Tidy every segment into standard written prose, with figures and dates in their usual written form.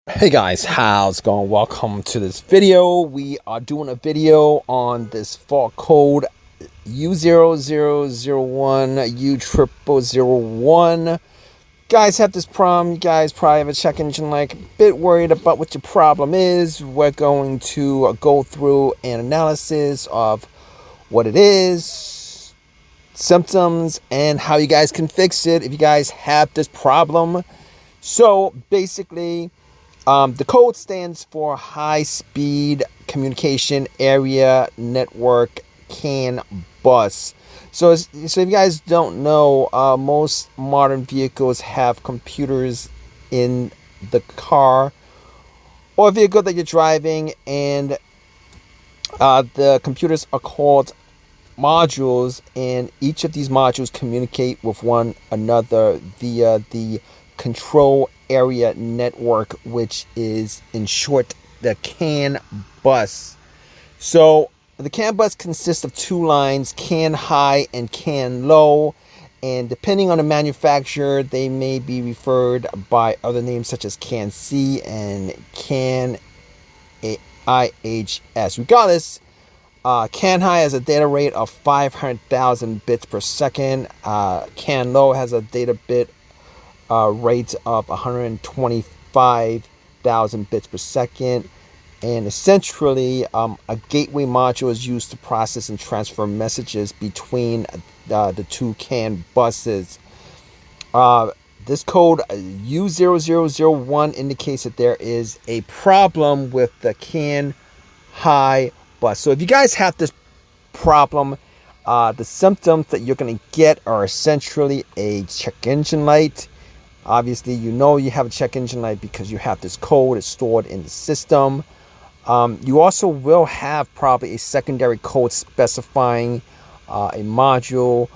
Hey guys, how's it going? Welcome to this video. We are doing a video on this fault code U0001, U0001. Guys have this problem. You guys probably have a check engine light, a bit worried about what your problem is. We're going to go through an analysis of what it is, symptoms, and how you guys can fix it if you guys have this problem. So basically, the code stands for High Speed Communication Area Network CAN bus. So if you guys don't know, most modern vehicles have computers in the car or vehicle that you're driving, and the computers are called modules, and each of these modules communicate with one another via the control area network, which is in short the CAN bus. So the CAN bus consists of two lines, CAN high and CAN low, and depending on the manufacturer they may be referred by other names such as CAN C and CAN IHS. Regardless, CAN high has a data rate of 500,000 bits per second. CAN low has a data bit rate of 125,000 bits per second. And essentially, a gateway module is used to process and transfer messages between the two CAN buses. This code U0001 indicates that there is a problem with the CAN high bus. So if you guys have this problem, the symptoms that you're going to get are essentially a check engine light. Obviously, you know you have a check engine light because you have this code. It's stored in the system. You also will have probably a secondary code specifying a module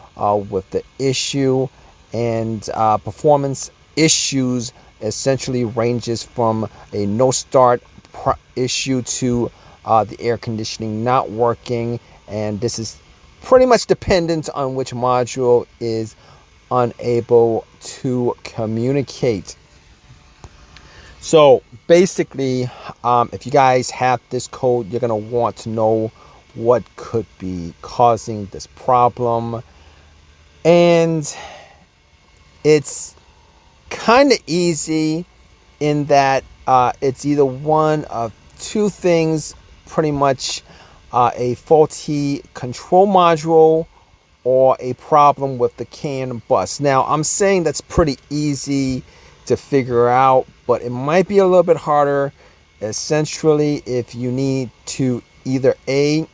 with the issue, and performance issues essentially ranges from a no start issue to the air conditioning not working, and this is pretty much dependent on which module is unable to communicate. So basically, if you guys have this code, you're going to want to know what could be causing this problem. And it's kind of easy in that it's either one of two things, pretty much a faulty control module or a problem with the CAN bus. Now, I'm saying that's pretty easy to figure out, but it might be a little bit harder, essentially, if you need to either A,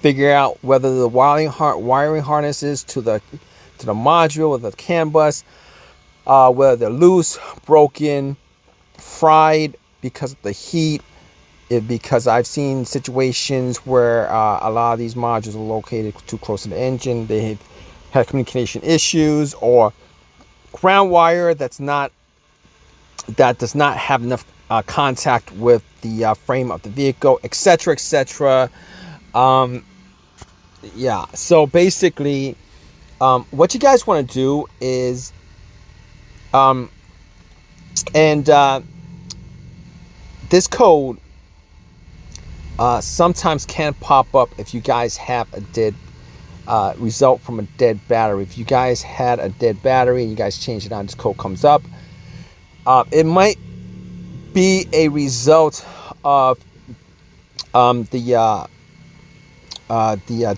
figure out whether the wiring harnesses to the module or the CAN bus, whether they're loose, broken, fried because of the heat, because I've seen situations where a lot of these modules are located too close to the engine. They have communication issues, or ground wire that does not have enough contact with the frame of the vehicle, etc., etc. Yeah, so basically, what you guys want to do is, this code sometimes can pop up if you guys have a dead result from a dead battery. If you guys had a dead battery and you guys change it on, this code comes up. It might be a result of the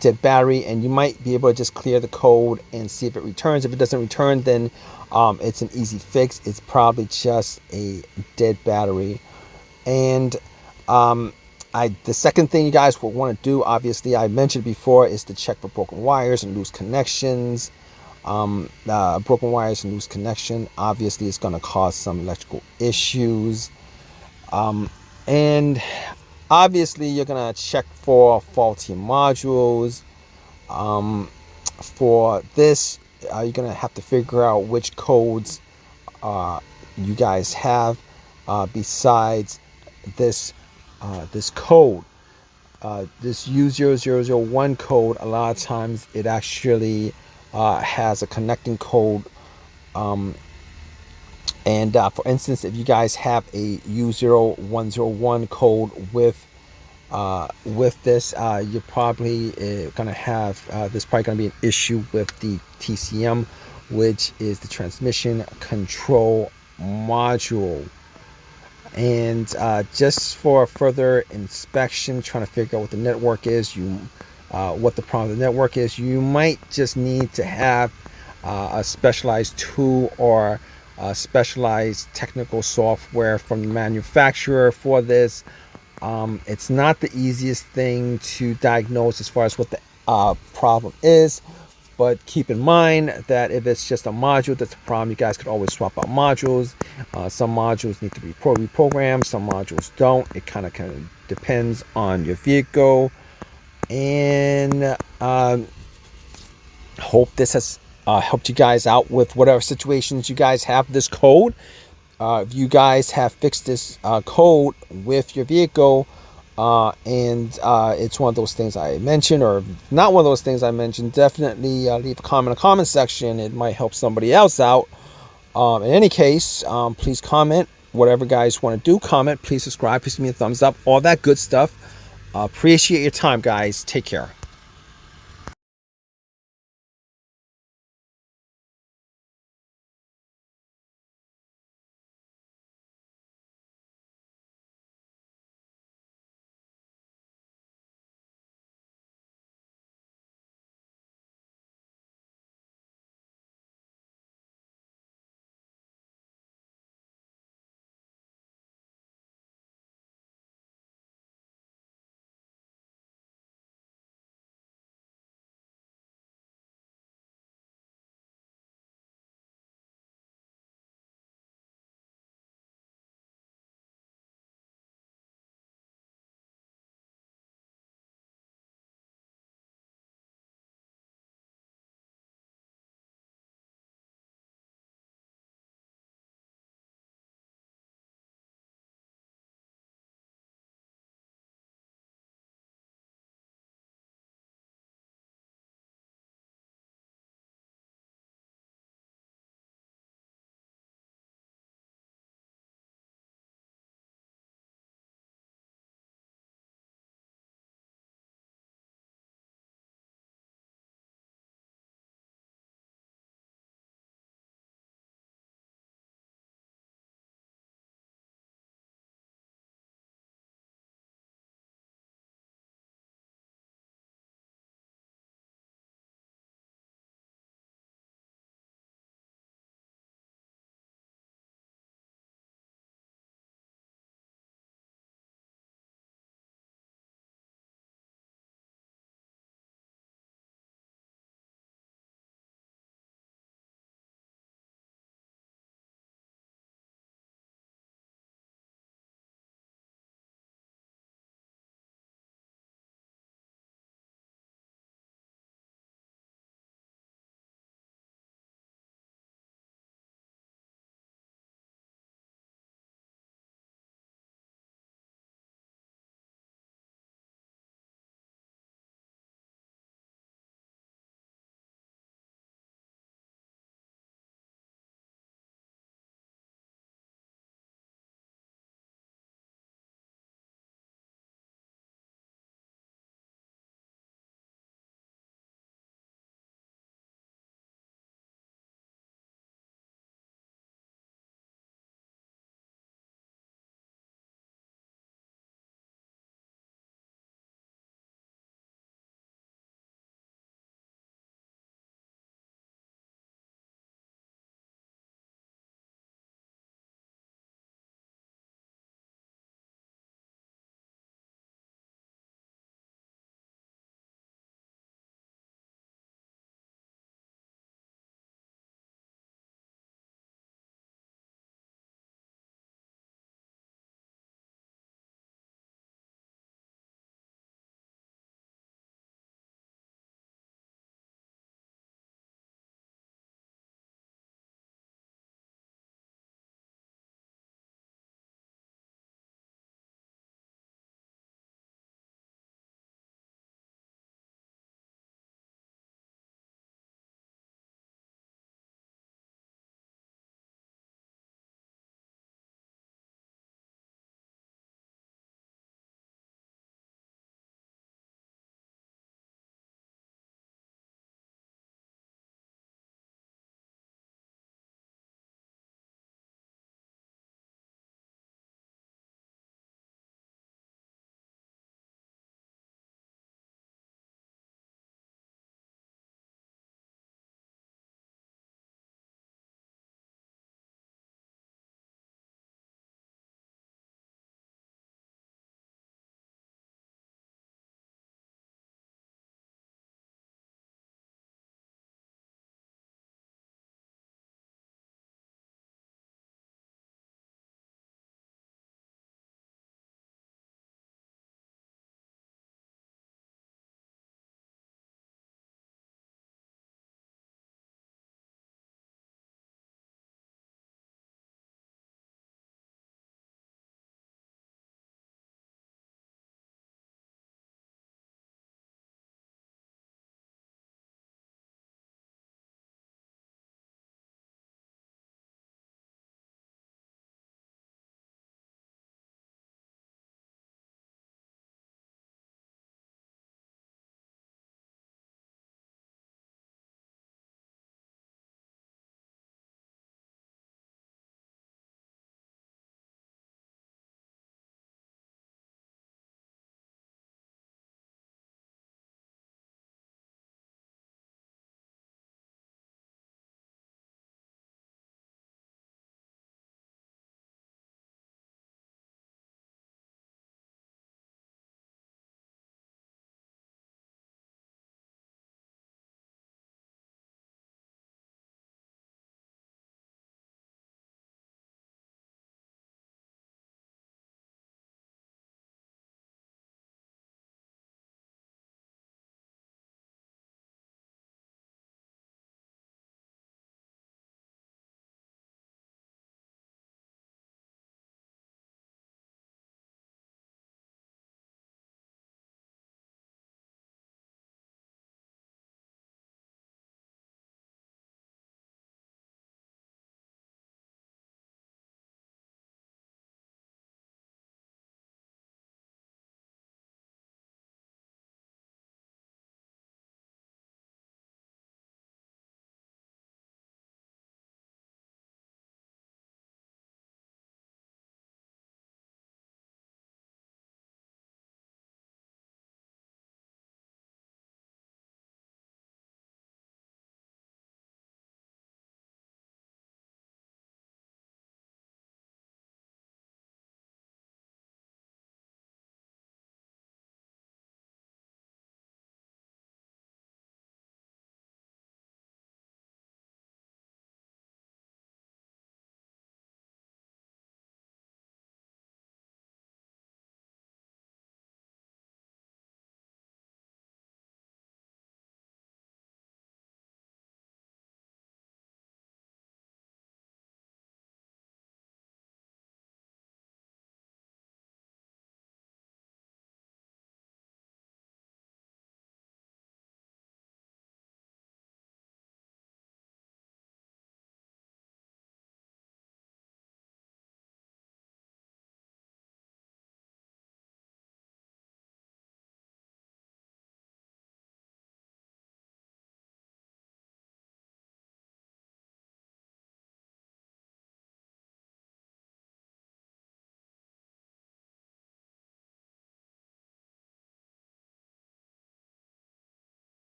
dead battery, and you might be able to just clear the code and see if it returns. If it doesn't return, then it's an easy fix. It's probably just a dead battery. And the second thing you guys will want to do, obviously I mentioned before, is to check for broken wires and loose connections. Broken wires and loose connection, obviously it's going to cause some electrical issues. And obviously you're going to check for faulty modules. For this, you're going to have to figure out which codes you guys have besides this code. This U0001 code, a lot of times it actually has a connecting code And for instance, if you guys have a U0101 code with this, you're probably gonna have there's probably gonna be an issue with the TCM, which is the transmission control module. And just for further inspection, trying to figure out what the network is, what the problem of the network is, you might just need to have a specialized tool or specialized technical software from the manufacturer for this. It's not the easiest thing to diagnose as far as what the problem is, but keep in mind that if it's just a module that's a problem, you guys could always swap out modules. Some modules need to be reprogrammed, some modules don't. It kind of depends on your vehicle. And hope this has helped you guys out with whatever situations you guys have this code. If you guys have fixed this code with your vehicle, and it's one of those things I mentioned, or not one of those things I mentioned, definitely leave a comment in the comment section. It might help somebody else out. In any case, please comment. Whatever guys want to do, comment. Please subscribe. Please give me a thumbs up. All that good stuff. Appreciate your time, guys. Take care.